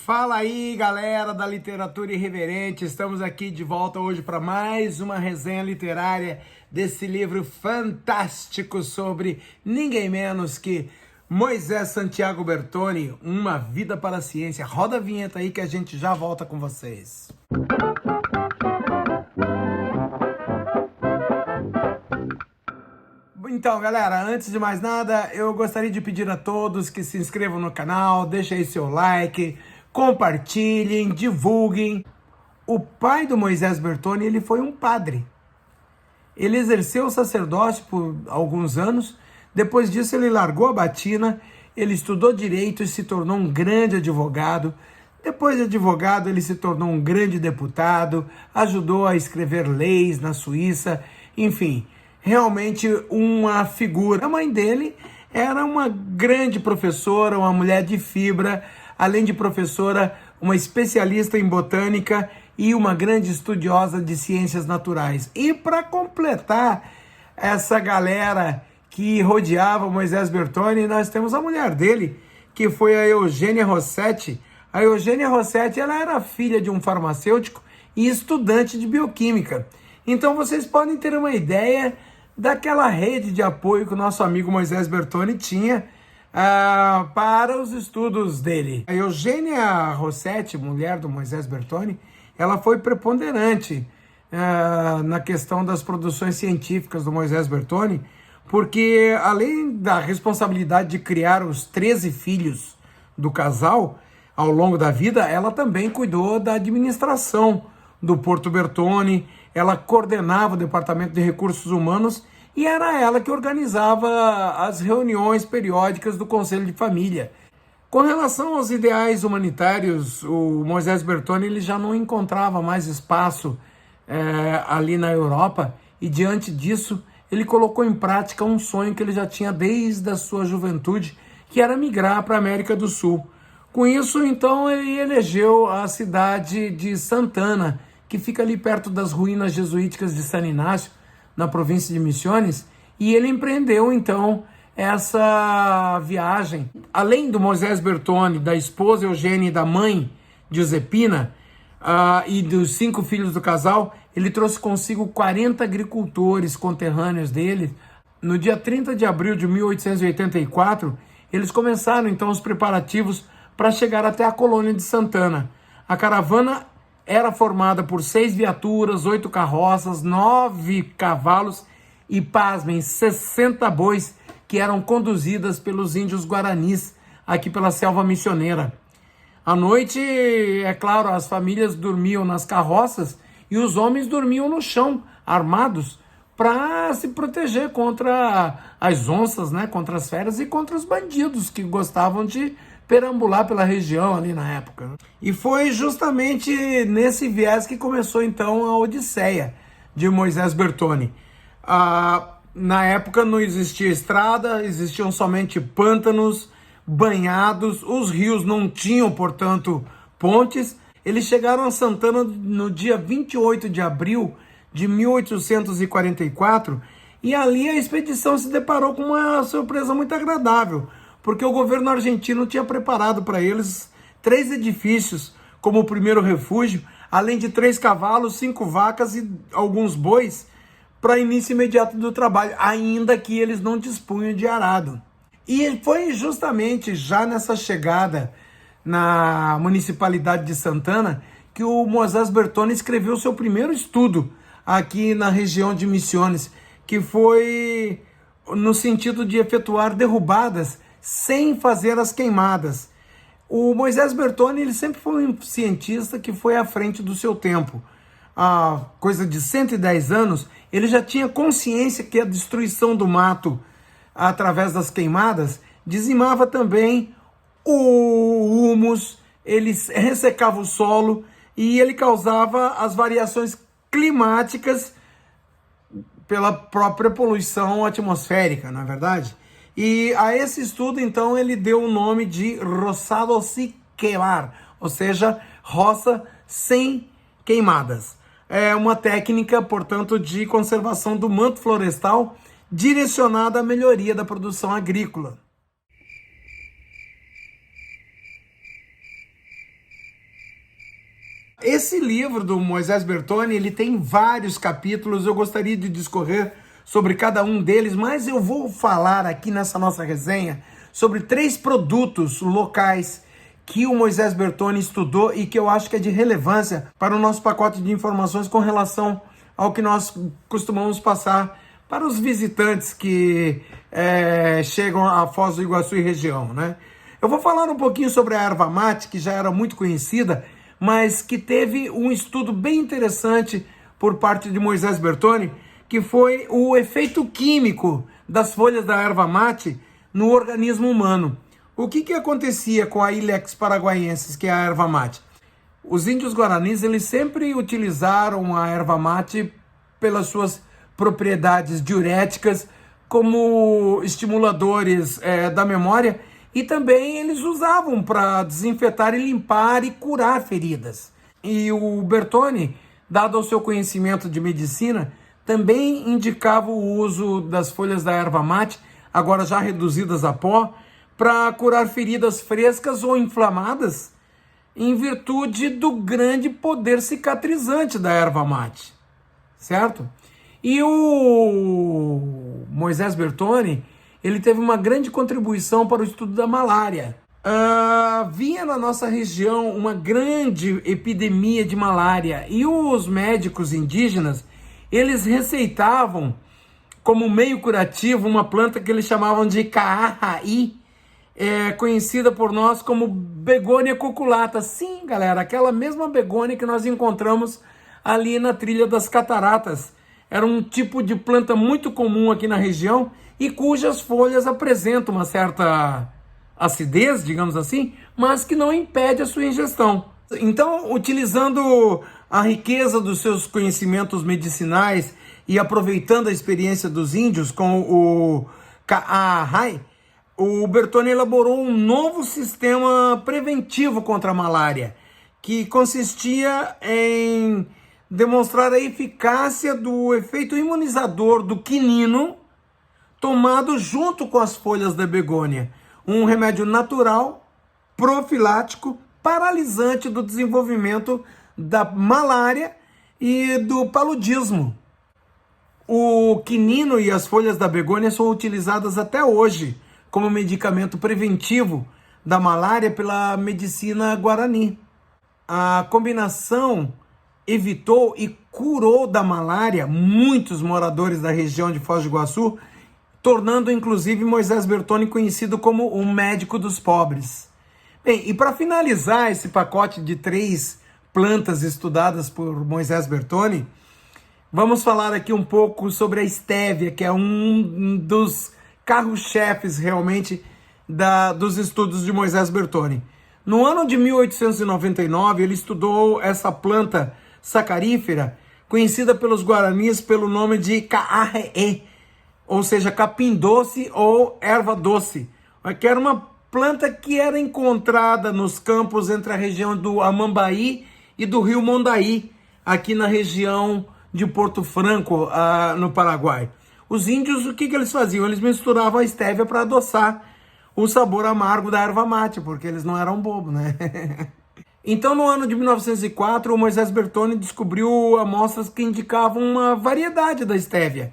Fala aí, galera da Literatura Irreverente. Estamos aqui de volta hoje para mais uma resenha literária desse livro fantástico sobre ninguém menos que Moisés Santiago Bertoni, Uma Vida para a Ciência. Roda a vinheta aí que a gente já volta com vocês. Então, galera, antes de mais nada, eu gostaria de pedir a todos que se inscrevam no canal, deixem aí seu like, compartilhem, divulguem. O pai do Moisés Bertoni, ele foi um padre. Ele exerceu o sacerdócio por alguns anos. Depois disso, ele largou a batina, ele estudou direito e se tornou um grande advogado. Depois de advogado, ele se tornou um grande deputado, ajudou a escrever leis na Suíça, enfim, realmente uma figura. A mãe dele era uma grande professora, uma mulher de fibra, além de professora, uma especialista em botânica e uma grande estudiosa de ciências naturais. E para completar essa galera que rodeava Moisés Bertoni, nós temos a mulher dele, que foi a Eugênia Rossetti. A Eugênia Rossetti, ela era filha de um farmacêutico e estudante de bioquímica. Então vocês podem ter uma ideia daquela rede de apoio que o nosso amigo Moisés Bertoni tinha para os estudos dele. A Eugênia Rossetti, mulher do Moisés Bertoni, ela foi preponderante na questão das produções científicas do Moisés Bertoni, porque além da responsabilidade de criar os 13 filhos do casal ao longo da vida, ela também cuidou da administração do Porto Bertoni, ela coordenava o Departamento de Recursos Humanos e era ela que organizava as reuniões periódicas do Conselho de Família. Com relação aos ideais humanitários, o Moisés Bertoni ele já não encontrava mais espaço ali na Europa e, diante disso, ele colocou em prática um sonho que ele já tinha desde a sua juventude, que era migrar para a América do Sul. Com isso, então, ele elegeu a cidade de Santana, que fica ali perto das ruínas jesuíticas de San Inácio, na província de Misiones, e ele empreendeu, então, essa viagem. Além do Moisés Bertoni, da esposa Eugênia e da mãe Giuseppina, e dos 5 filhos do casal, ele trouxe consigo 40 agricultores conterrâneos dele. No dia 30 de abril de 1884, eles começaram, então, os preparativos para chegar até a colônia de Santana. A caravana era formada por 6 viaturas, 8 carroças, 9 cavalos e, pasmem, 60 bois que eram conduzidas pelos índios guaranis aqui pela selva missioneira. À noite, é claro, as famílias dormiam nas carroças e os homens dormiam no chão, armados, para se proteger contra as onças, né, contra as feras e contra os bandidos que gostavam de perambular pela região ali na época. E foi justamente nesse viés que começou então a Odisseia de Moisés Bertoni. Na época não existia estrada, existiam somente pântanos banhados, os rios não tinham, portanto, pontes. Eles chegaram a Santana no dia 28 de abril de 1844 e ali a expedição se deparou com uma surpresa muito agradável, porque o governo argentino tinha preparado para eles 3 edifícios como o primeiro refúgio, além de 3 cavalos, 5 vacas e alguns bois para início imediato do trabalho, ainda que eles não dispunham de arado. E foi justamente já nessa chegada na municipalidade de Santana que o Moisés Bertoni escreveu seu primeiro estudo aqui na região de Misiones, que foi no sentido de efetuar derrubadas sem fazer as queimadas. O Moisés Bertoni ele sempre foi um cientista que foi à frente do seu tempo. Há coisa de 110 anos, ele já tinha consciência que a destruição do mato através das queimadas dizimava também o humus, ele ressecava o solo e ele causava as variações climáticas pela própria poluição atmosférica, não é verdade? E a esse estudo, então, ele deu o nome de roçado sin queimar, ou seja, roça sem queimadas. É uma técnica, portanto, de conservação do manto florestal direcionada à melhoria da produção. produção agrícola. Esse livro do Moisés Bertoni, ele tem vários capítulos, eu gostaria de discorrer sobre cada um deles, mas eu vou falar aqui nessa nossa resenha sobre 3 produtos locais que o Moisés Bertoni estudou e que eu acho que é de relevância para o nosso pacote de informações com relação ao que nós costumamos passar para os visitantes que chegam a Foz do Iguaçu e região, né? Eu vou falar um pouquinho sobre a erva mate, que já era muito conhecida, mas que teve um estudo bem interessante por parte de Moisés Bertoni, que foi o efeito químico das folhas da erva mate no organismo humano. O que acontecia com a Ilex paraguaiensis, que é a erva mate? Os índios guaranis, eles sempre utilizaram a erva mate pelas suas propriedades diuréticas, como estimuladores da memória, e também eles usavam para desinfetar e limpar e curar feridas. E o Bertoni, dado o seu conhecimento de medicina, também indicava o uso das folhas da erva mate, agora já reduzidas a pó, para curar feridas frescas ou inflamadas, em virtude do grande poder cicatrizante da erva mate, certo? E o Moisés Bertoni, ele teve uma grande contribuição para o estudo da malária. Vinha na nossa região uma grande epidemia de malária e os médicos indígenas, eles receitavam como meio curativo uma planta que eles chamavam de caarraí, conhecida por nós como begônia cuculata. Sim, galera, aquela mesma begônia que nós encontramos ali na trilha das cataratas. Era um tipo de planta muito comum aqui na região e cujas folhas apresentam uma certa acidez, digamos assim, mas que não impede a sua ingestão. Então, utilizando a riqueza dos seus conhecimentos medicinais e aproveitando a experiência dos índios com o caarrai, o Bertoni elaborou um novo sistema preventivo contra a malária, que consistia em demonstrar a eficácia do efeito imunizador do quinino tomado junto com as folhas da begônia, um remédio natural, profilático, paralisante do desenvolvimento da malária e do paludismo. O quinino e as folhas da begônia são utilizadas até hoje como medicamento preventivo da malária pela medicina guarani. A combinação evitou e curou da malária muitos moradores da região de Foz do Iguaçu, tornando inclusive Moisés Bertoni conhecido como o médico dos pobres. Bem, e para finalizar esse pacote de 3 plantas estudadas por Moisés Bertoni, vamos falar aqui um pouco sobre a estévia, que é um dos carro-chefes realmente dos estudos de Moisés Bertoni. No ano de 1899, ele estudou essa planta sacarífera, conhecida pelos guaranis pelo nome de caarreê, ou seja, capim doce ou erva doce, que era uma planta que era encontrada nos campos entre a região do Amambaí e do rio Mondaí, aqui na região de Porto Franco, no Paraguai. Os índios, o que eles faziam? Eles misturavam a estévia para adoçar o sabor amargo da erva mate, porque eles não eram bobos, né? Então, no ano de 1904, o Moisés Bertoni descobriu amostras que indicavam uma variedade da estévia.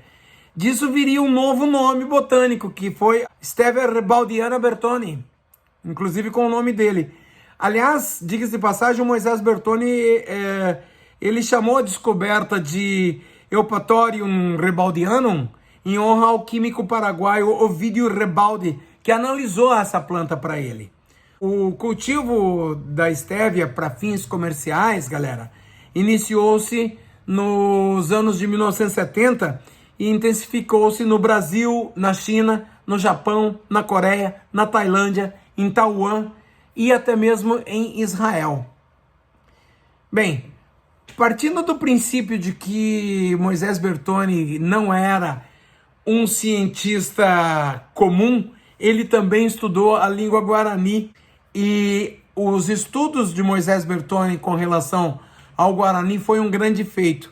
Disso viria um novo nome botânico, que foi Stevia rebaldiana Bertoni, inclusive com o nome dele. Aliás, diga-se de passagem, o Moisés Bertoni, ele chamou a descoberta de Eupatorium rebaldianum em honra ao químico paraguaio Ovidio Rebaldi, que analisou essa planta para ele. O cultivo da estévia para fins comerciais, galera, iniciou-se nos anos de 1970 e intensificou-se no Brasil, na China, no Japão, na Coreia, na Tailândia, em Taiwan e até mesmo em Israel. Bem, partindo do princípio de que Moisés Bertoni não era um cientista comum, ele também estudou a língua guarani, e os estudos de Moisés Bertoni com relação ao guarani foi um grande feito.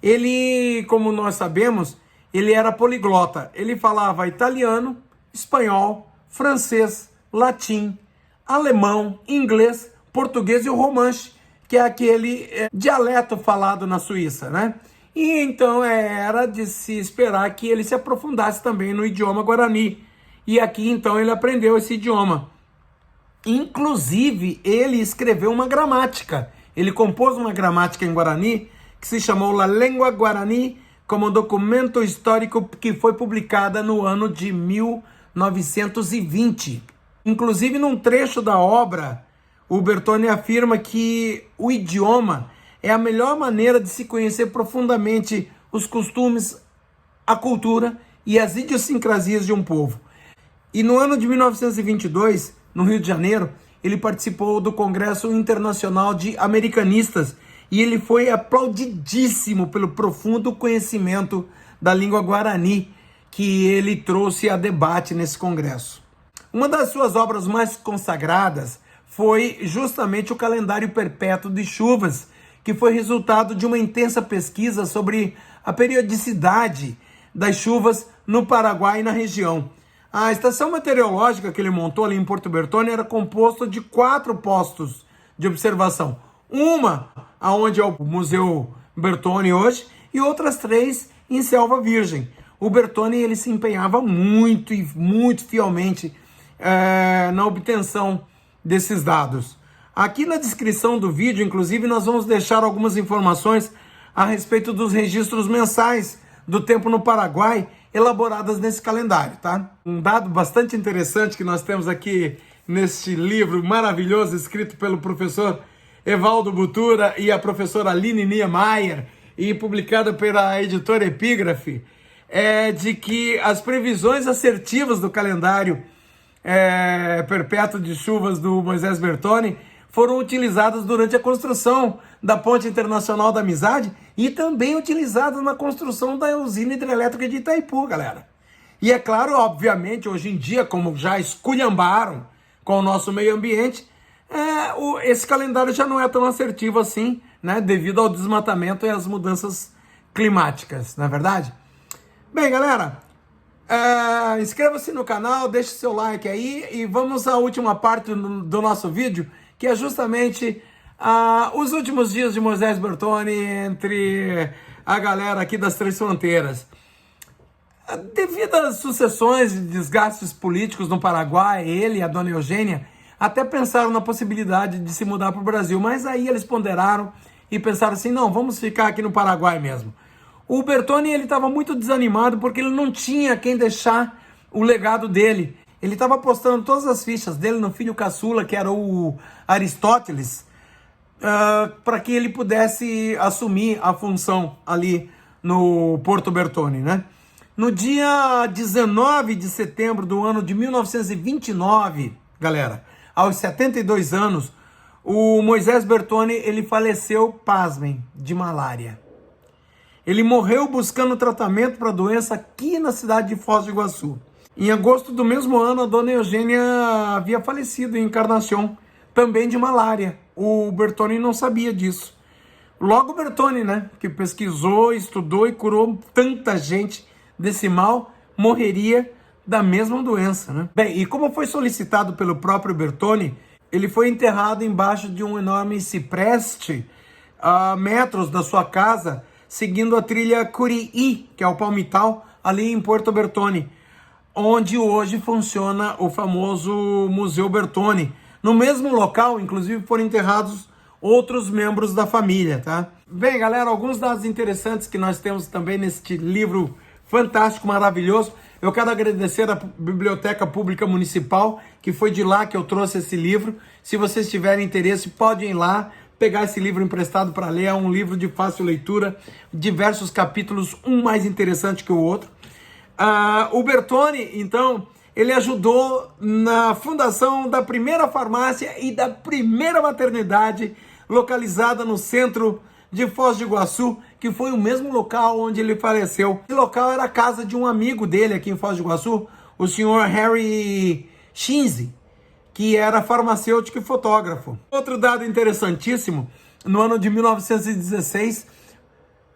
Ele, como nós sabemos, ele era poliglota. Ele falava italiano, espanhol, francês, latim, alemão, inglês, português e o romanche, que é aquele dialeto falado na Suíça, né? E então era de se esperar que ele se aprofundasse também no idioma guarani. E aqui então ele aprendeu esse idioma. Inclusive, ele escreveu uma gramática. Ele compôs uma gramática em Guarani que se chamou La Língua Guarani, como documento histórico que foi publicada no ano de 1920. Inclusive, num trecho da obra, o Bertone afirma que o idioma é a melhor maneira de se conhecer profundamente os costumes, a cultura e as idiosincrasias de um povo. E no ano de 1922, no Rio de Janeiro, ele participou do Congresso Internacional de Americanistas e ele foi aplaudidíssimo pelo profundo conhecimento da língua guarani que ele trouxe a debate nesse congresso. Uma das suas obras mais consagradas foi justamente o Calendário Perpétuo de Chuvas, que foi resultado de uma intensa pesquisa sobre a periodicidade das chuvas no Paraguai e na região. A estação meteorológica que ele montou ali em Porto Bertone era composta de 4 postos de observação. Uma, aonde é o Museu Bertone hoje, e outras 3 em Selva Virgem. O Bertone ele se empenhava muito e muito fielmente na obtenção desses dados. Aqui na descrição do vídeo, inclusive, nós vamos deixar algumas informações a respeito dos registros mensais do tempo no Paraguai, elaboradas nesse calendário, tá? Um dado bastante interessante que nós temos aqui neste livro maravilhoso, escrito pelo professor Evaldo Butura e a professora Aline Niemeyer, e publicado pela editora Epígrafe, é de que as previsões assertivas do calendário perpétuo de chuvas do Moisés Bertone foram utilizadas durante a construção da Ponte Internacional da Amizade e também utilizadas na construção da usina hidrelétrica de Itaipu, galera. E é claro, obviamente, hoje em dia, como já esculhambaram com o nosso meio ambiente, esse calendário já não é tão assertivo assim, né, devido ao desmatamento e às mudanças climáticas, não é verdade? Bem, galera, inscreva-se no canal, deixe seu like aí e vamos à última parte do nosso vídeo, que é justamente os últimos dias de Moisés Bertone entre a galera aqui das Três Fronteiras. Devido às sucessões e desgastes políticos no Paraguai, ele e a dona Eugênia até pensaram na possibilidade de se mudar para o Brasil, mas aí eles ponderaram e pensaram assim, não, vamos ficar aqui no Paraguai mesmo. O Bertone ele estava muito desanimado porque ele não tinha quem deixar o legado dele. Ele estava apostando todas as fichas dele no filho caçula, que era o Aristóteles, para que ele pudesse assumir a função ali no Porto Bertone, né? No dia 19 de setembro do ano de 1929, galera, aos 72 anos, o Moisés Bertone ele faleceu, pasmem, de malária. Ele morreu buscando tratamento para a doença aqui na cidade de Foz do Iguaçu. Em agosto do mesmo ano, a dona Eugênia havia falecido em Encarnação, também de malária. O Bertone não sabia disso. Logo o Bertone, né, que pesquisou, estudou e curou tanta gente desse mal, morreria da mesma doença, né? Bem, e como foi solicitado pelo próprio Bertone, ele foi enterrado embaixo de um enorme cipreste a metros da sua casa, seguindo a trilha Curií, que é o Palmital, ali em Porto Bertone, onde hoje funciona o famoso Museu Bertone. No mesmo local, inclusive, foram enterrados outros membros da família, tá? Bem, galera, alguns dados interessantes que nós temos também neste livro fantástico, maravilhoso. Eu quero agradecer à Biblioteca Pública Municipal, que foi de lá que eu trouxe esse livro. Se vocês tiverem interesse, podem ir lá, pegar esse livro emprestado para ler. É um livro de fácil leitura, diversos capítulos, um mais interessante que o outro. O Bertone, então, ele ajudou na fundação da primeira farmácia e da primeira maternidade localizada no centro de Foz do Iguaçu, que foi o mesmo local onde ele faleceu. Esse local era a casa de um amigo dele aqui em Foz do Iguaçu, o senhor Harry Shinze, que era farmacêutico e fotógrafo. Outro dado interessantíssimo, no ano de 1916,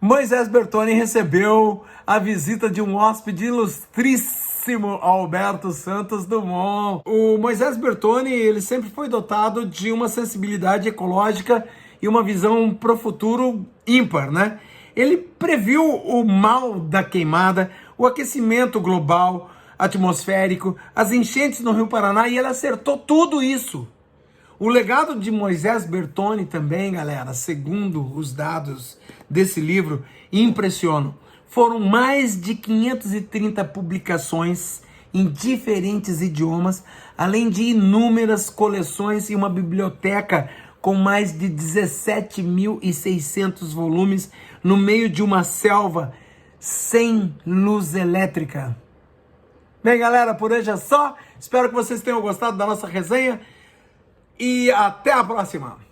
Moisés Bertone recebeu a visita de um hóspede ilustríssimo, Alberto Santos Dumont. O Moisés Bertone, ele sempre foi dotado de uma sensibilidade ecológica e uma visão para o futuro ímpar, né? Ele previu o mal da queimada, o aquecimento global, atmosférico, as enchentes no Rio Paraná, e ele acertou tudo isso. O legado de Moisés Bertoni também, galera, segundo os dados desse livro, impressionam. Foram mais de 530 publicações em diferentes idiomas, além de inúmeras coleções e uma biblioteca com mais de 17.600 volumes no meio de uma selva sem luz elétrica. Bem, galera, por hoje é só. Espero que vocês tenham gostado da nossa resenha e até a próxima.